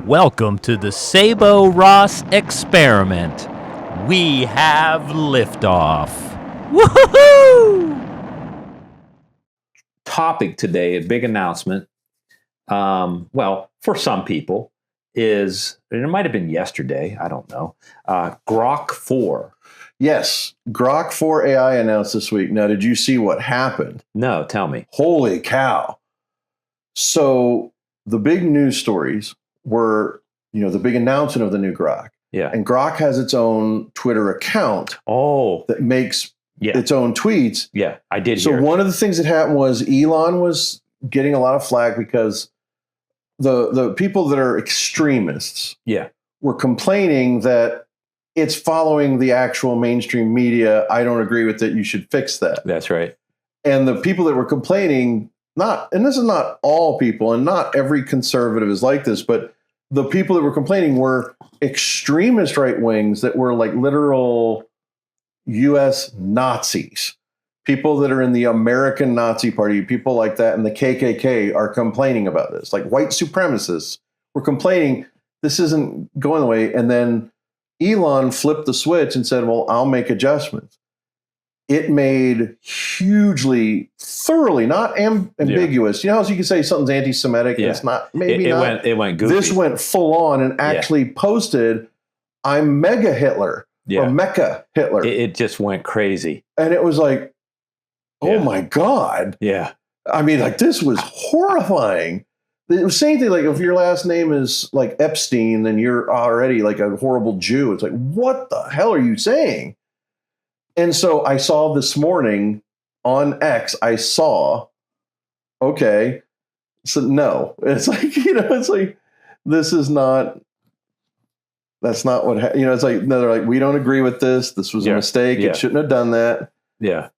Welcome to the Sabo Ross Experiment. We have liftoff. Woohoo! Topic today, a big announcement. Well, for some people, and it might have been yesterday, I don't know, Grok 4. Yes, Grok 4 AI announced this week. Now, did you see what happened? No, tell me. Holy cow. So the big news stories were, the big announcement of the new Grok. Yeah. And Grok has its own Twitter account that makes its own tweets. Yeah, I did So hear. one of the things that happened was Elon was getting a lot of flack because the people that are extremists were complaining that it's following the actual mainstream media. I don't agree with it. You should fix that. That's right. And the people that were complaining, and this is not all people, and not every conservative is like this, but the people that were complaining were extremist right wings that were like literal U.S. Nazis. People that are in the American Nazi Party, people like that, and the KKK are complaining about this. Like white supremacists were complaining, this isn't going the way. And then Elon flipped the switch and said, well, I'll make adjustments. It made hugely, thoroughly, not ambiguous. You know how you can say something's anti-Semitic? Yeah. It's not, maybe not. It went goofy. This went full on and actually posted, I'm mega Hitler or Mecha Hitler. It just went crazy. And it was like, oh my God. Yeah. I mean, like, this was horrifying. It was saying thing like, if your last name is like Epstein, then you're already like a horrible Jew. It's like, what the hell are you saying? And so I saw this morning on X, okay, so no. It's like, it's like, this is not, that's not what, it's like, no, they're like, we don't agree with this. This was a mistake. It shouldn't have done that. Yeah.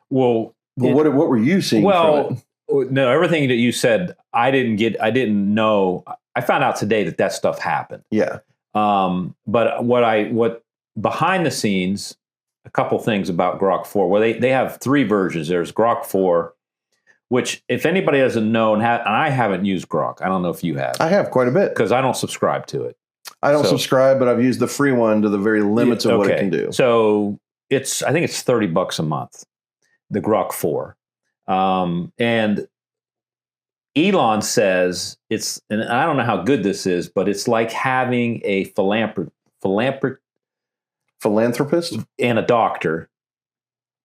Well, what were you seeing from it? No, everything that you said, I didn't know. I found out today that stuff happened. Yeah. But what behind the scenes, a couple things about Grok 4. Well, they have three versions. There's Grok 4, which if anybody doesn't know, and I haven't used Grok. I don't know if you have. I have quite a bit. Because I don't subscribe to it. I don't subscribe, but I've used the free one to the very limits of what it can do. So I think it's $30 a month, the Grok 4. And Elon says and I don't know how good this is, but it's like having a philanthropist and a doctor,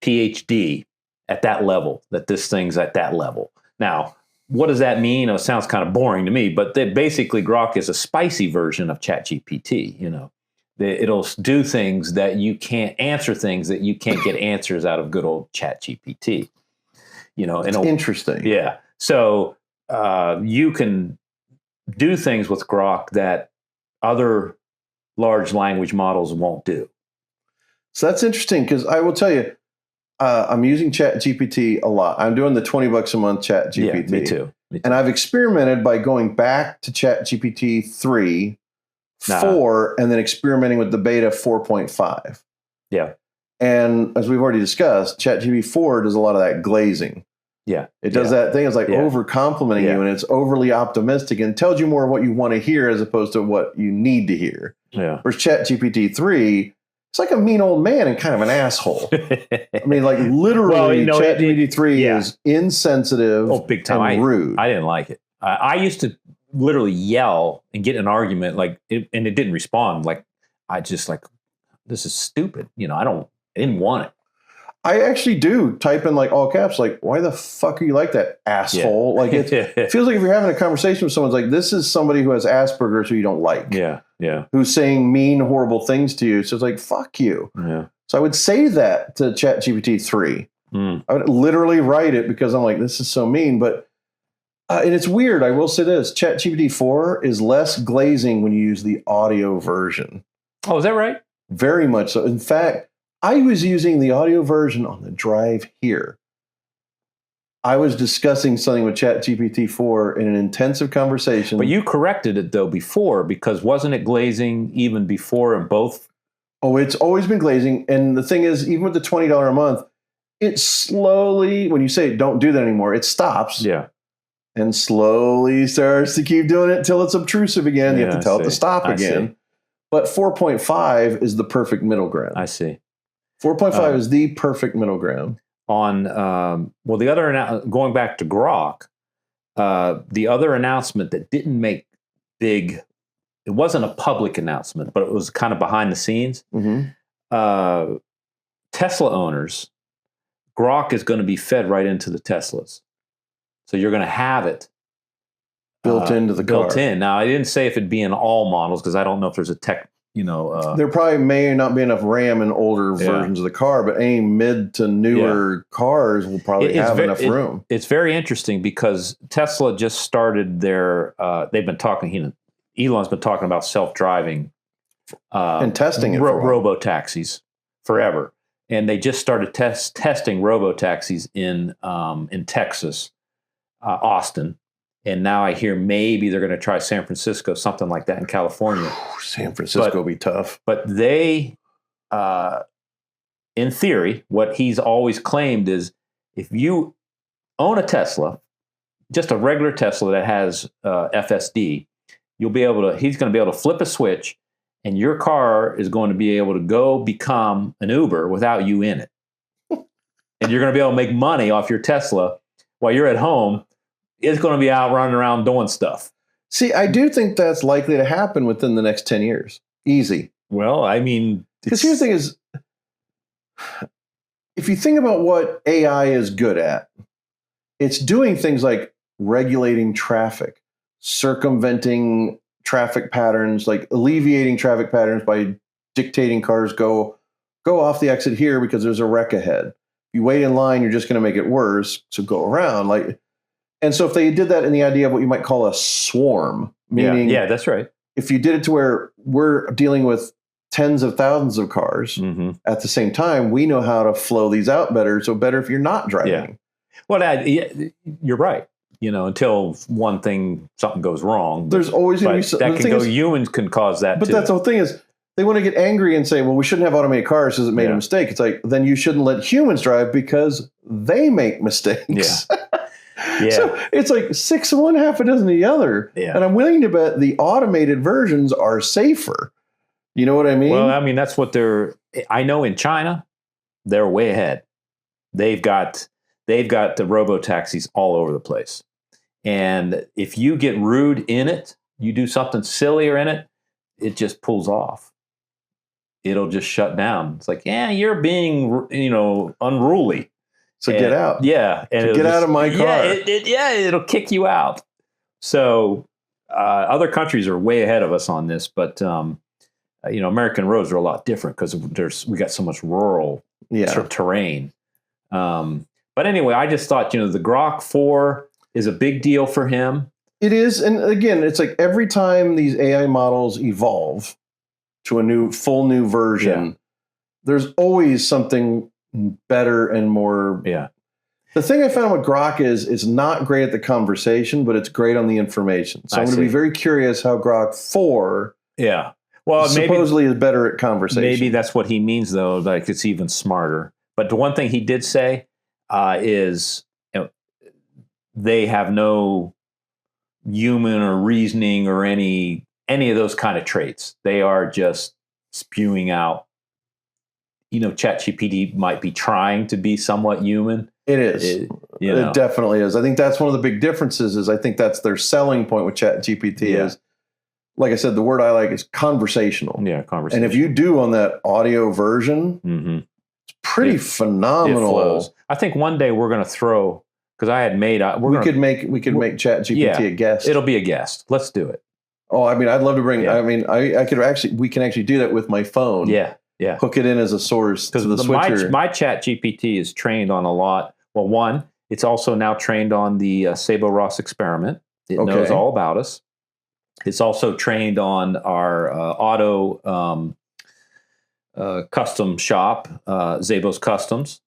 PhD, at that level, that this thing's at that level. Now, what does that mean? It sounds kind of boring to me, but basically Grok is a spicy version of ChatGPT. It'll do things that you can't answer, things that you can't get answers out of good old ChatGPT. It's interesting. Yeah. So you can do things with Grok that other large language models won't do. So that's interesting because I will tell you, I'm using ChatGPT a lot. I'm doing the $20 a month ChatGPT. Yeah, me too. And I've experimented by going back to ChatGPT 3, 4, and then experimenting with the beta 4.5. Yeah. And as we've already discussed, ChatGPT 4 does a lot of that glazing. Yeah. It does that thing. It's like over complimenting you, and it's overly optimistic and tells you more of what you want to hear as opposed to what you need to hear. Yeah. Whereas ChatGPT 3, it's like a mean old man and kind of an asshole. I mean, like literally, ChatGPT 3 is insensitive big time. and rude. I didn't like it. I used to literally yell and get in an argument, and it didn't respond. Like, I just like, this is stupid. I didn't want it. I actually do type in like all caps, like, why the fuck are you like that, asshole? Like it feels like if you're having a conversation with someone, it's like, this is somebody who has Asperger's who you don't like. Yeah. Yeah. Who's saying mean, horrible things to you. So it's like, fuck you. Yeah. So I would say that to ChatGPT 3. I would literally write it because I'm like, this is so mean. But, and it's weird. I will say this, ChatGPT 4 is less glazing when you use the audio version. Oh, is that right? Very much so. In fact, I was using the audio version on the drive here. I was discussing something with ChatGPT 4 in an intensive conversation. But you corrected it, though, before, because wasn't it glazing even before in both? Oh, it's always been glazing. And the thing is, even with the $20 a month, it slowly, when you say don't do that anymore, it stops. Yeah. and slowly starts to keep doing it till it's obtrusive again. You have to tell it to stop again. But 4.5 is the perfect middle ground. I see. 4.5 is the perfect middle ground. On well, the other going back to Grok, the other announcement that didn't make big, it wasn't a public announcement, but it was kind of behind the scenes. Tesla owners, Grok is going to be fed right into the Teslas, so you're going to have it built into the car. Built in. Now, I didn't say if it'd be in all models because I don't know if there's a tech. There probably may not be enough RAM in older versions of the car, but any mid to newer cars will probably have enough room. It's very interesting because Tesla just started their. They've been talking. Elon's been talking about self-driving and testing it robo-taxis forever, and they just started testing robo-taxis in Texas, Austin. And now I hear maybe they're going to try San Francisco, something like that in California. San Francisco will be tough. But they, in theory, what he's always claimed is if you own a Tesla, just a regular Tesla that has FSD, he's going to be able to flip a switch and your car is going to be able to go become an Uber without you in it. And you're going to be able to make money off your Tesla while you're at home. It's going to be out running around doing stuff. See, I do think that's likely to happen within the next 10 years. Easy. Well, I mean... Because here's the thing is, if you think about what AI is good at, it's doing things like regulating traffic, circumventing traffic patterns, like alleviating traffic patterns by dictating cars go off the exit here because there's a wreck ahead. If you wait in line, you're just going to make it worse, so go around. And so if they did that in the idea of what you might call a swarm, meaning yeah, that's right. If you did it to where we're dealing with tens of thousands of cars at the same time, we know how to flow these out better. So better if you're not driving. Yeah. Well, you're right. Until something goes wrong. There's always going to be that can go. Humans can cause that. But that's the whole thing is they want to get angry and say, well, we shouldn't have automated cars because it made a mistake. It's like, then you shouldn't let humans drive because they make mistakes. Yeah. Yeah. So it's like 6 of one, half a dozen of the other. Yeah. And I'm willing to bet the automated versions are safer. You know what I mean? Well, I mean, that's what I know in China, they're way ahead. They've got the robo-taxis all over the place. And if you get rude in it, you do something sillier in it, it just pulls off. It'll just shut down. It's like, you're being, unruly. So get out. Yeah. And get out of my car. It'll kick you out. So other countries are way ahead of us on this, but American roads are a lot different because we got so much rural terrain. But anyway, I just thought, the Grok 4 is a big deal for him. It is. And again, it's like every time these AI models evolve to a full new version, there's always something better and more. Yeah. The thing I found with Grok is it's not great at the conversation, but it's great on the information. So I'm going to be very curious how Grok 4 supposedly is better at conversation. Maybe that's what he means, though, like it's even smarter. But the one thing he did say is they have no human or reasoning or any of those kind of traits. They are just spewing out. ChatGPT might be trying to be somewhat human. It is. It definitely is. I think that's one of the big differences is I think that's their selling point with ChatGPT is, like I said, the word I like is conversational. Yeah, conversational. And if you do on that audio version, it's pretty phenomenal. It flows. I think one day we're going to throw, because I had made... we could make ChatGPT a guest. It'll be a guest. Let's do it. Oh, I mean, I'd love to bring... I mean, we can actually do that with my phone. Yeah. Yeah. Hook it in as a source to the switcher. My ChatGPT is trained on a lot. Well, one, it's also now trained on the Sabo Ross Experiment. It knows all about us. It's also trained on our auto custom shop, Zabo's Customs.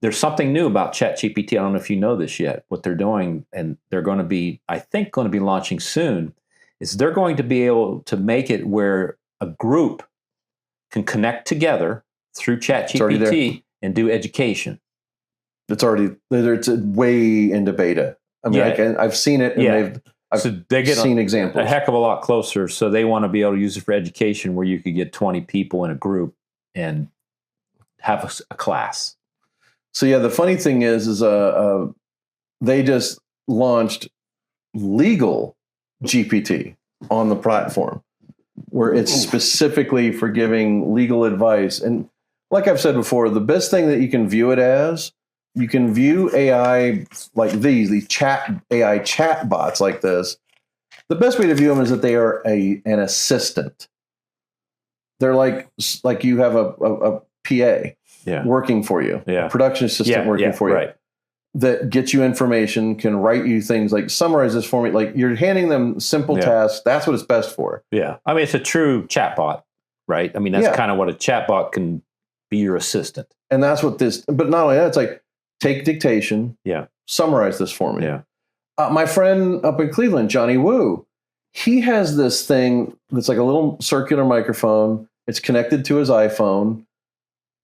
There's something new about ChatGPT. I don't know if you know this yet. What they're doing, and they're going to be, I think, going to be launching soon, is they're going to be able to make it where a group can connect together through ChatGPT and do education. It's way into beta. I mean, I've seen it, and I've seen examples. A heck of a lot closer. So they want to be able to use it for education, where you could get 20 people in a group and have a class. So yeah, the funny thing is they just launched legal GPT on the platform, where it's specifically for giving legal advice. And like I've said before, the best thing that you can view it as, you can view AI like these AI chat bots like this. The best way to view them is that they are an assistant. They're like you have a PA working for you, a production assistant working for you. Right. That gets you information, can write you things like summarize this for me. Like you're handing them simple tasks. That's what it's best for. Yeah. I mean, it's a true chatbot, right? I mean, that's kind of what a chatbot can be, your assistant. And that's what but not only that, it's like, take dictation. Yeah. Summarize this for me. Yeah. My friend up in Cleveland, Johnny Woo, he has this thing that's like a little circular microphone. It's connected to his iPhone.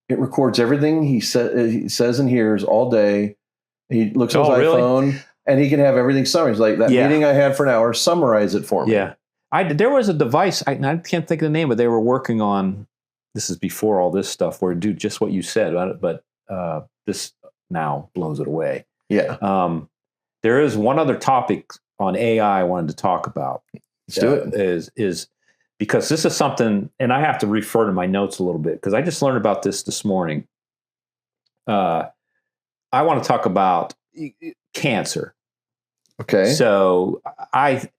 It records everything he says and hears all day. He looks at his iPhone, and he can have everything summarized. Like that meeting I had for an hour, summarize it for me. Yeah. There was a device, I can't think of the name, but they were working on, this is before all this stuff, where it do just what you said, but this now blows it away. Yeah. There is one other topic on AI I wanted to talk about. Let's do it. Is because this is something, and I have to refer to my notes a little bit, because I just learned about this morning. I want to talk about cancer. Okay. So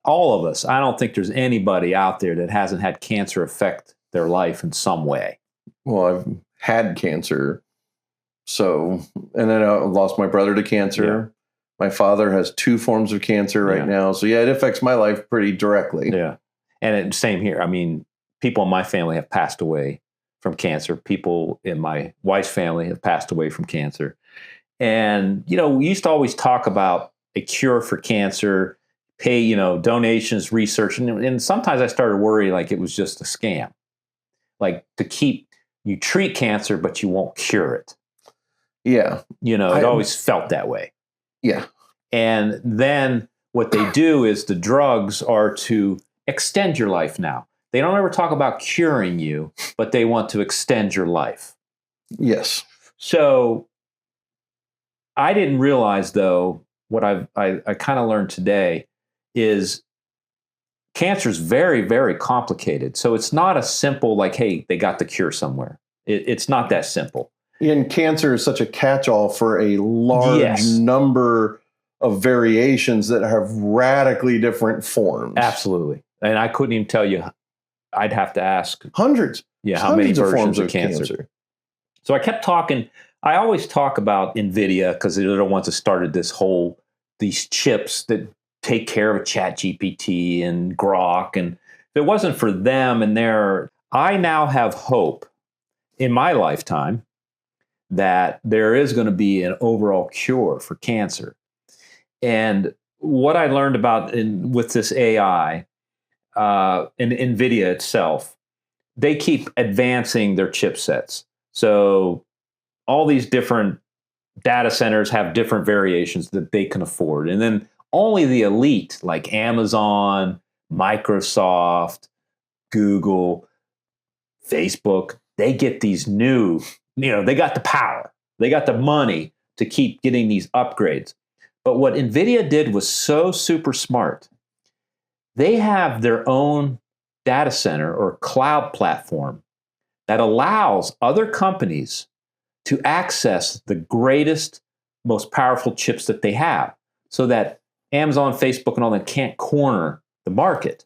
all of us, I don't think there's anybody out there that hasn't had cancer affect their life in some way. Well, I've had cancer. So, and then I lost my brother to cancer. Yeah. My father has 2 forms of cancer right now. So yeah, it affects my life pretty directly. Yeah. And same here. I mean, people in my family have passed away from cancer. People in my wife's family have passed away from cancer. And, we used to always talk about a cure for cancer, pay, donations, research. And sometimes I started worrying like it was just a scam. Like you treat cancer, but you won't cure it. Yeah. It always felt that way. Yeah. And then what they do is the drugs are to extend your life now. They don't ever talk about curing you, but they want to extend your life. Yes. So I didn't realize, though, what I kind of learned today is cancer is very, very complicated. So it's not a simple like, hey, they got the cure somewhere. It's not that simple. And cancer is such a catch-all for a large number of variations that have radically different forms. Absolutely. And I couldn't even tell you. I'd have to ask. Hundreds. Yeah, how many versions of cancer. So I kept talking. I always talk about NVIDIA because they're the ones that started these chips that take care of ChatGPT and Grok. And if it wasn't for them I now have hope in my lifetime that there is going to be an overall cure for cancer. And what I learned about with this AI and NVIDIA itself, they keep advancing their chipsets. So all these different data centers have different variations that they can afford. And then only the elite, like Amazon, Microsoft, Google, Facebook, they get these new, they got the power, they got the money to keep getting these upgrades. But what NVIDIA did was so super smart. They have their own data center or cloud platform that allows other companies to access the greatest, most powerful chips that they have, so that Amazon, Facebook, and all that can't corner the market.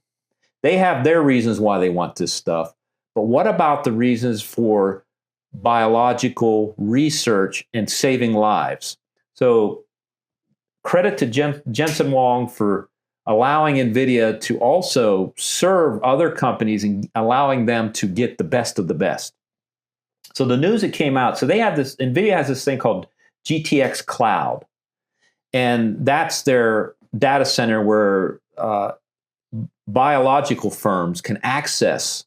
They have their reasons why they want this stuff. But what about the reasons for biological research and saving lives? So credit to Jensen Huang for allowing NVIDIA to also serve other companies and allowing them to get the best of the best. So the news that came out, so NVIDIA has this thing called GTX Cloud. And that's their data center where biological firms can access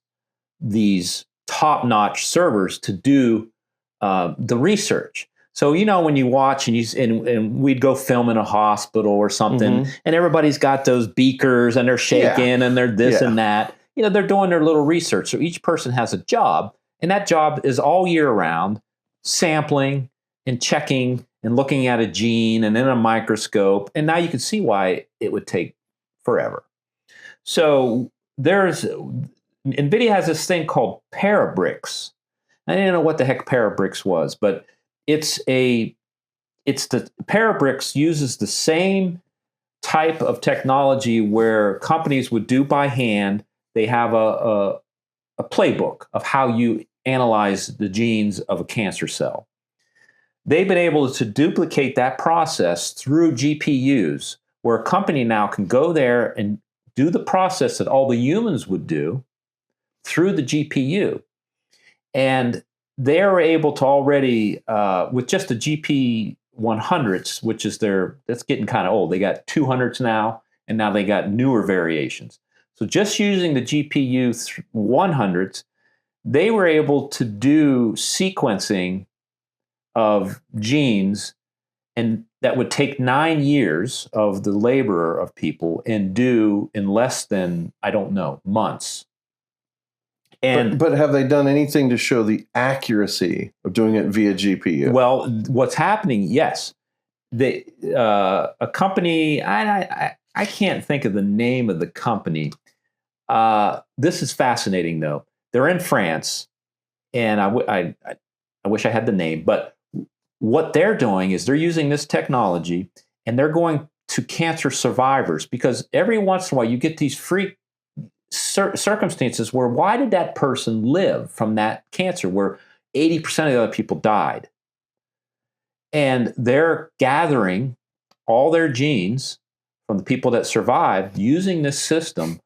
these top-notch servers to do the research. So, when you watch and we'd go film in a hospital or something, and everybody's got those beakers and they're shaking and they're this and that. They're doing their little research. So each person has a job, and that job is all year round, sampling and checking and looking at a gene and in a microscope. And now you can see why it would take forever. So NVIDIA has this thing called Parabricks. I didn't know what the heck Parabricks was, but it's the Parabricks uses the same type of technology where companies would do by hand. They have a playbook of how you analyze the genes of a cancer cell. They've been able to duplicate that process through GPUs, where a company now can go there and do the process that all the humans would do through the GPU. And they're able to already, with just the GP 100s, which is that's getting kind of old. They got 200s now, and now they got newer variations. So just using the GPU 100s, they were able to do sequencing of genes, and that would take 9 years of the labor of people and do in less than, I don't know, months. And but have they done anything to show the accuracy of doing it via GPU? Well, what's happening? Yes, a company. I can't think of the name of the company. This is fascinating, though. They're in France, and I wish I had the name. But what they're doing is they're using this technology, and they're going to cancer survivors, because every once in a while you get these freak circumstances where why did that person live from that cancer where 80% of the other people died? And they're gathering all their genes from the people that survived using this system,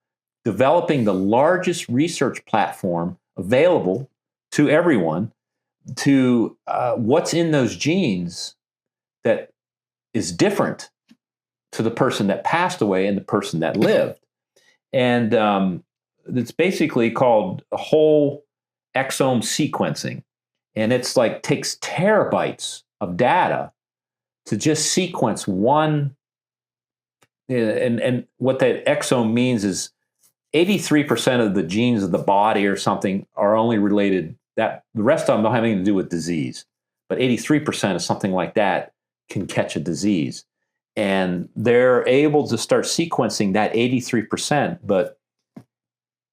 developing the largest research platform available to everyone to what's in those genes that is different to the person that passed away and the person that lived. And it's basically called whole exome sequencing. And it's like takes terabytes of data to just sequence one. And what that exome means is 83% of the genes of the body or something are only related, that the rest of them don't have anything to do with disease. But 83% of something like that can catch a disease. And they're able to start sequencing that 83%, but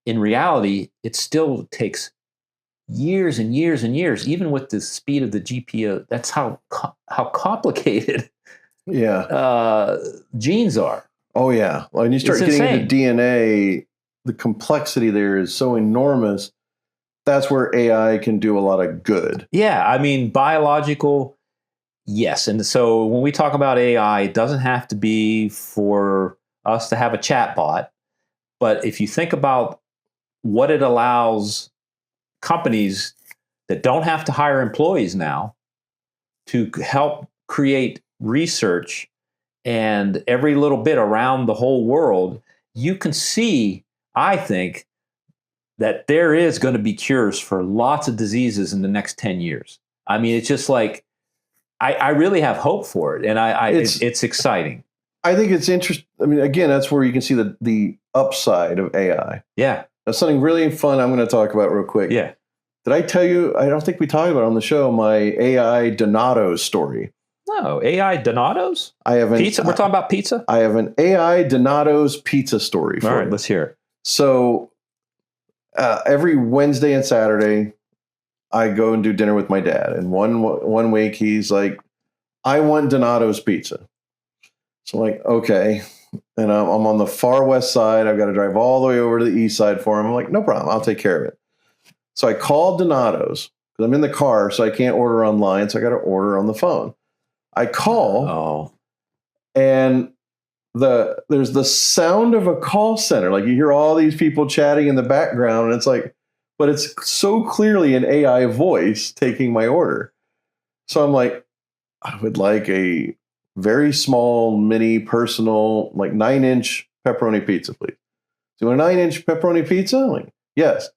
in reality, it still takes years and years and years, even with the speed of the GPU. That's how complicated genes are. Oh, yeah. When you start getting into DNA, the complexity there is so enormous. That's where AI can do a lot of good. Yeah, I mean, biological. Yes. And so when we talk about AI, it doesn't have to be for us to have a chat bot. But if you think about what it allows companies that don't have to hire employees now to help create research and every little bit around the whole world, you can see, I think, that there is going to be cures for lots of diseases in the next 10 years. I mean, it's just like, I really have hope for it, and it's exciting. I think it's interesting. I mean, again, that's where you can see the upside of AI. Yeah. That's something really fun I'm going to talk about real quick. Yeah. Did I tell you, I don't think we talked about it on the show, my AI Donatos story. No, AI Donatos? I have pizza? We're talking about pizza? I have an AI Donatos pizza story for you. All right, let's hear it. So every Wednesday and Saturday, I go and do dinner with my dad. And one week he's like, I want Donato's pizza. So I'm like, okay. And I'm on the far west side. I've got to drive all the way over to the east side for him. I'm like, no problem. I'll take care of it. So I called Donato's because I'm in the car, so I can't order online. So I got to order on the phone. I call, and there's the sound of a call center. Like you hear all these people chatting in the background, and it's like, but it's so clearly an AI voice taking my order. So I'm like, I would like a very small, mini, personal, like 9-inch pepperoni pizza, please. Do you want a 9-inch pepperoni pizza? I'm like, yes.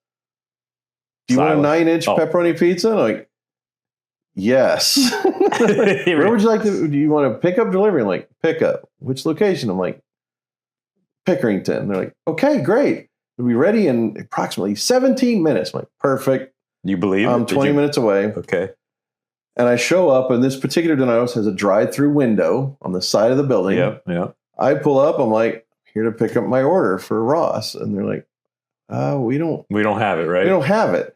Do you want a 9-inch pepperoni pizza? I'm like, yes. Where would you like to, do you want to pick up, delivery? I'm like, pick up. Which location? I'm like, Pickerington. They're like, okay, great. We'll be ready in approximately 17 minutes. I'm like, perfect. You believe I'm it? 20 minutes away. Okay. And I show up, and this particular Donatos has a drive-through window on the side of the building. Yeah. I pull up. I'm like, here to pick up my order for Ross. And they're like, we don't have it, right? We don't have it.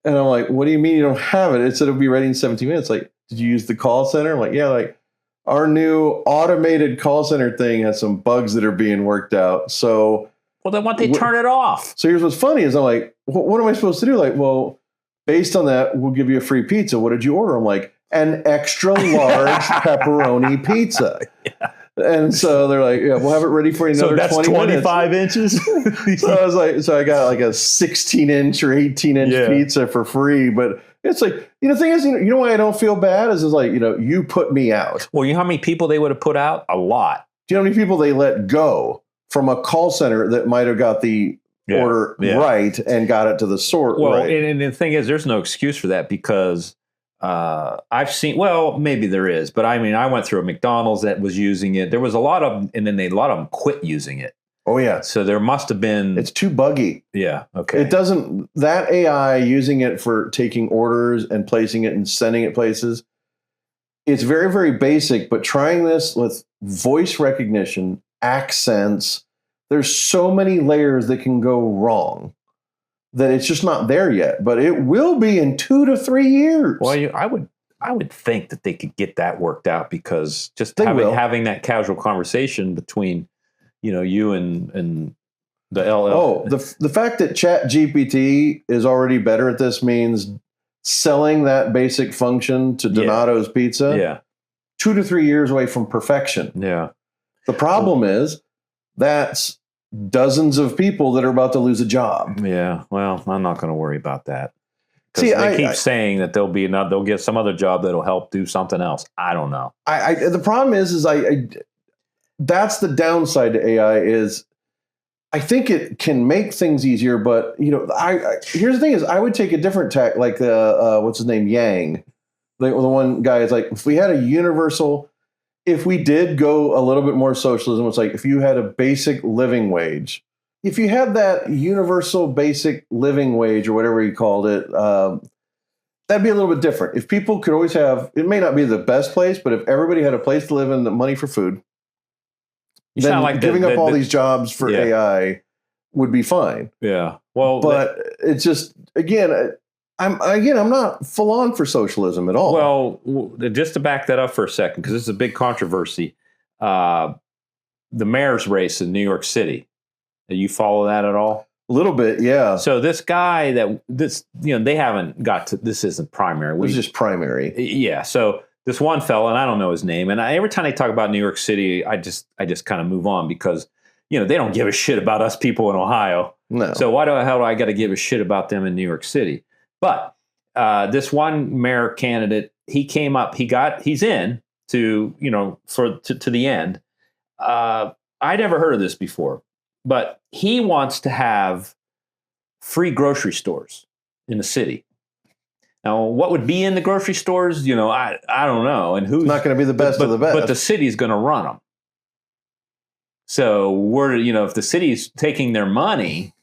And I'm like, what do you mean you don't have it? It said it'll be ready in 17 minutes. Like, did you use the call center? I'm like, yeah, like our new automated call center thing has some bugs that are being worked out. So, well, then why don't they turn it off? So here's what's funny is I'm like, what am I supposed to do? Like, well, based on that, we'll give you a free pizza. What did you order? I'm like, an extra large pepperoni pizza. Yeah. And so they're like, yeah, we'll have it ready for you another 20 minutes. So that's 25 inches? So I was like, so I got like a 16-inch or 18-inch pizza for free. But it's like, the thing is, you know why I don't feel bad is like, you put me out. Well, you know how many people they would have put out? A lot. Do you know how many people they let go from a call center that might have got the order right and got it to the sort right? Well, and the thing is, there's no excuse for that because I've seen, well, maybe there is, but I mean, I went through a McDonald's that was using it. There was a lot of them, and then a lot of them quit using it. Oh, yeah. So there must have been. It's too buggy. Yeah. Okay. It doesn't, that AI using it for taking orders and placing it and sending it places, it's very, very basic, but trying this with voice recognition, accents, there's so many layers that can go wrong that it's just not there yet, but it will be in 2 to 3 years. Well, I would think that they could get that worked out because just having that casual conversation between, you and the LL. Oh, the fact that ChatGPT is already better at this means selling that basic function to Donato's Pizza. 2 to 3 years away from perfection. Yeah. The problem is that's dozens of people that are about to lose a job. Yeah, well, I'm not going to worry about that. Because they keep saying that they'll get some other job that'll help do something else. I don't know. The problem is that's the downside to AI is I think it can make things easier, but here's the thing is I would take a different tack, like what's his name, Yang, the one guy is like, if we had a universal. If we did go a little bit more socialism, it's like if you had a basic living wage, if you had that universal basic living wage or whatever you called it, that'd be a little bit different. If people could always have, it may not be the best place, but if everybody had a place to live in, the money for food, then like giving up all these jobs for AI would be fine. Yeah. Well, but it's just, again, I'm not full on for socialism at all. Well, just to back that up for a second, because this is a big controversy. The mayor's race in New York City. Do you follow that at all? A little bit, yeah. So this guy they haven't got to, this isn't primary. It was just primary. Yeah. So this one fella, and I don't know his name, and every time they talk about New York City, I just kind of move on because, they don't give a shit about us people in Ohio. No. So why the hell do I got to give a shit about them in New York City? But this one mayor candidate, he came up, he's in to the end. I never heard of this before, but he wants to have free grocery stores in the city. Now, what would be in the grocery stores? I don't know. And who's not going to be the best of the best? But the city's going to run them. So if the city's taking their money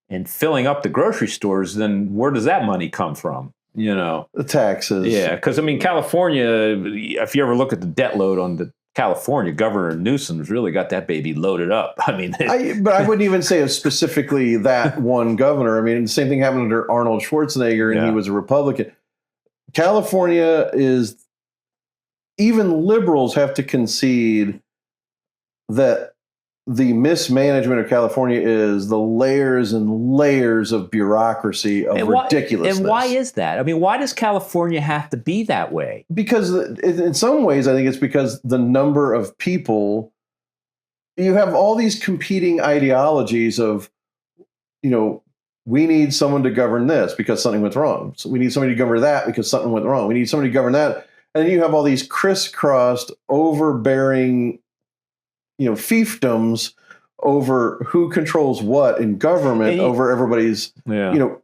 and filling up the grocery stores, then where does that money come from? The taxes. Yeah, because California, if you ever look at the debt load on the California, Governor Newsom's really got that baby loaded up. But I wouldn't even say it's specifically that one governor. The same thing happened under Arnold Schwarzenegger, and he was a Republican. California is, even liberals have to concede that the mismanagement of California is the layers and layers of bureaucracy of ridiculousness. And why is that? Why does California have to be that way? Because in some ways, I think it's because the number of people, you have all these competing ideologies of, we need someone to govern this because something went wrong. So we need somebody to govern that because something went wrong. We need somebody to govern that. And then you have all these crisscrossed, overbearing fiefdoms over who controls what in government over everybody's, the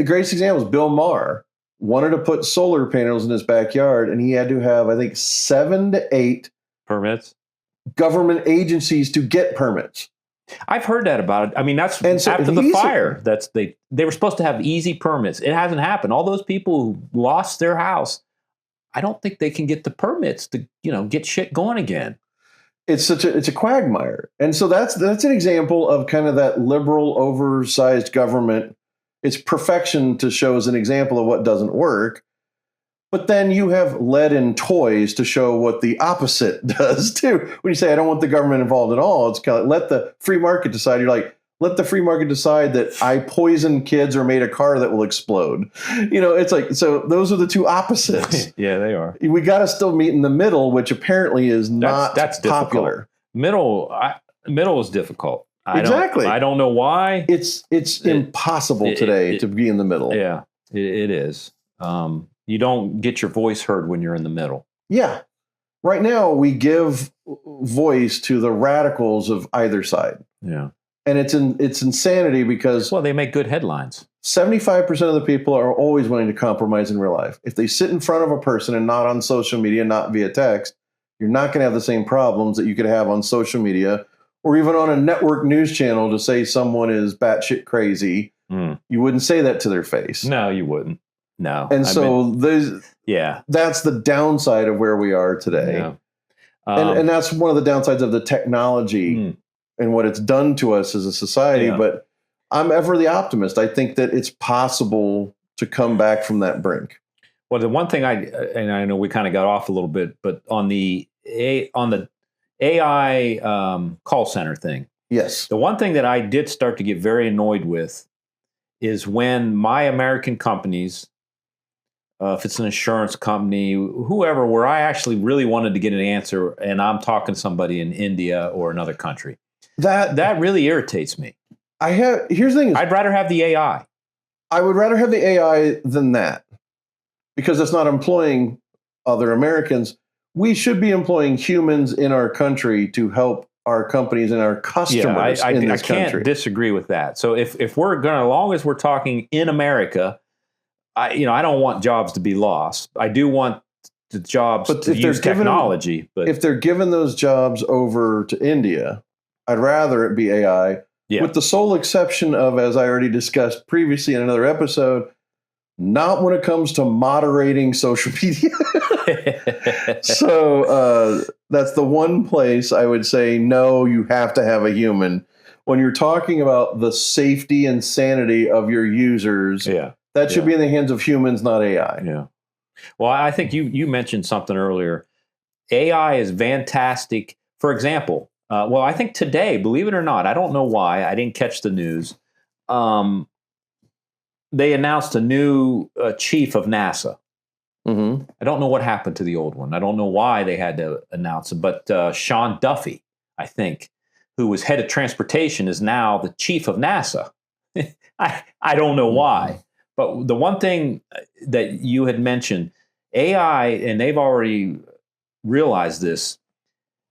greatest example is Bill Maher. wanted to put solar panels in his backyard, and he had to have, I think, 7 to 8 permits, government agencies to get permits. I've heard that about it. I mean, that's so after the fire. That's they were supposed to have easy permits. It hasn't happened. All those people who lost their house, I don't think they can get the permits to, get shit going again. It's a quagmire. And so that's an example of kind of that liberal, oversized government. It's perfection to show as an example of what doesn't work. But then you have lead in toys to show what the opposite does too. When you say, I don't want the government involved at all, it's kind of like, let the free market decide. You're like, let the free market decide that I poison kids or made a car that will explode. It's like, so those are the two opposites. Yeah, they are. We got to still meet in the middle, which apparently is not that's popular. Middle is difficult. Exactly. I don't know why. It's impossible today to be in the middle. Yeah, it is. You don't get your voice heard when you're in the middle. Yeah. Right now, we give voice to the radicals of either side. Yeah. And it's insanity because... Well, they make good headlines. 75% of the people are always willing to compromise in real life. If they sit in front of a person and not on social media, not via text, you're not going to have the same problems that you could have on social media or even on a network news channel to say someone is batshit crazy. You wouldn't say that to their face. No, you wouldn't. No. And that's the downside of where we are today. Yeah. And that's one of the downsides of the technology and what it's done to us as a society. Yeah. But I'm ever the optimist. I think that it's possible to come back from that brink. Well, the one thing and I know we kind of got off a little bit, but on the AI call center thing. Yes. The one thing that I did start to get very annoyed with is when my American companies, if it's an insurance company, whoever, where I actually really wanted to get an answer and I'm talking to somebody in India or another country. That really irritates me. Here's the thing. I'd rather have the AI. I would rather have the AI than that because it's not employing other Americans. We should be employing humans in our country to help our companies and our customers in this country. I can't disagree with that. So if we're going to, as long as we're talking in America, I don't want jobs to be lost. I do want the jobs to use technology. But if they're giving those jobs over to India, I'd rather it be AI. Yeah. With the sole exception of, as I already discussed previously in another episode, not when it comes to moderating social media. So that's the one place I would say, no, you have to have a human. When you're talking about the safety and sanity of your users, that should be in the hands of humans, not AI. Yeah. Well, I think you mentioned something earlier. AI is fantastic. For example, I think today, believe it or not, I don't know why, I didn't catch the news. They announced a new chief of NASA. Mm-hmm. I don't know what happened to the old one. I don't know why they had to announce it, but Sean Duffy, I think, who was head of transportation, is now the chief of NASA. I don't know why. But the one thing that you had mentioned, AI, and they've already realized this,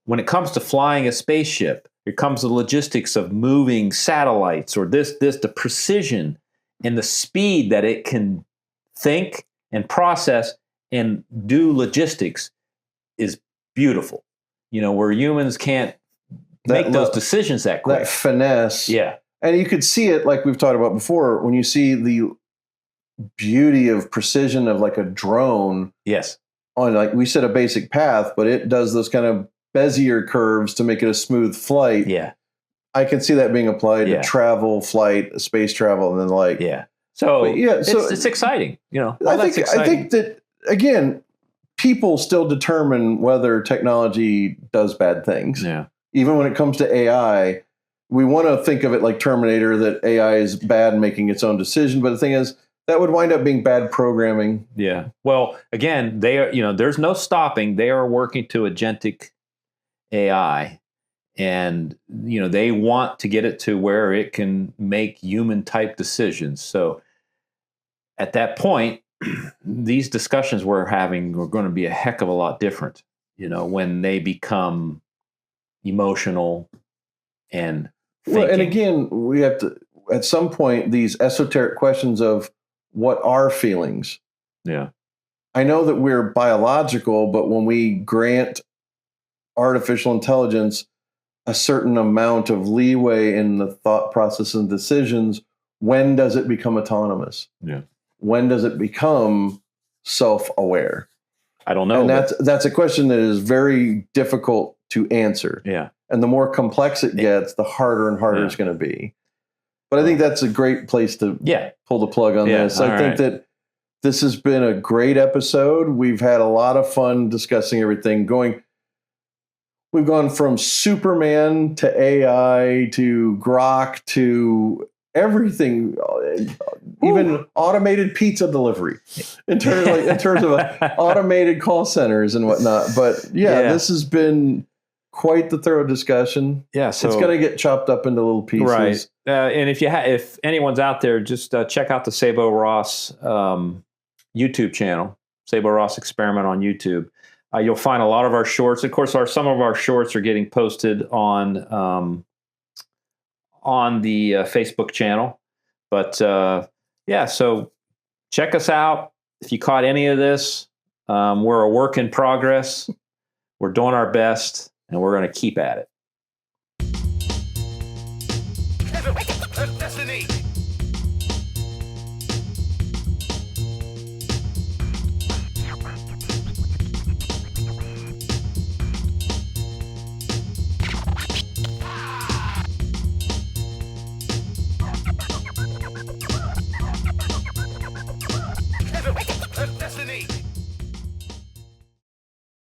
when it comes to flying a spaceship, it comes to the logistics of moving satellites or the precision and the speed that it can think and process and do logistics is beautiful. Where humans can't make those decisions that quick. That finesse. Yeah. And you could see it, like we've talked about before, when you see the beauty of precision of like a drone. Yes. On, like we said, a basic path, but it does those kind of Bezier curves to make it a smooth flight. Yeah. I can see that being applied to travel, flight, space travel, and then like. Yeah. So it's exciting. I think that, again, people still determine whether technology does bad things. Yeah. Even when it comes to AI, we want to think of it like Terminator, that AI is bad and making its own decision. But the thing is, that would wind up being bad programming. Yeah. Well, again, they are, there's no stopping. They are working to agentic AI. And, they want to get it to where it can make human type decisions. So at that point, these discussions we're having are going to be a heck of a lot different, when they become emotional and thinking. Well, and again, we have to, at some point, these esoteric questions of what are feelings? Yeah. I know that we're biological, but when we grant artificial intelligence a certain amount of leeway in the thought process and decisions, when does it become autonomous? Yeah. When does it become self-aware? I don't know. And that's a question that is very difficult to answer. Yeah. And the more complex it gets, the harder and harder it's going to be. But I think that's a great place to pull the plug on this. I think that this has been a great episode. We've had a lot of fun discussing everything. We've gone from Superman to AI to Grok to everything, even automated pizza delivery in terms of automated call centers and whatnot. But this has been quite the thorough discussion. Yeah, so it's going to get chopped up into little pieces. Right. And if anyone's out there, just check out the Sabo Ross YouTube channel, Sabo Ross Experiment on YouTube. You'll find a lot of our shorts. Of course, some of our shorts are getting posted on the Facebook channel. But so check us out. If you caught any of this, we're a work in progress. We're doing our best, and we're going to keep at it.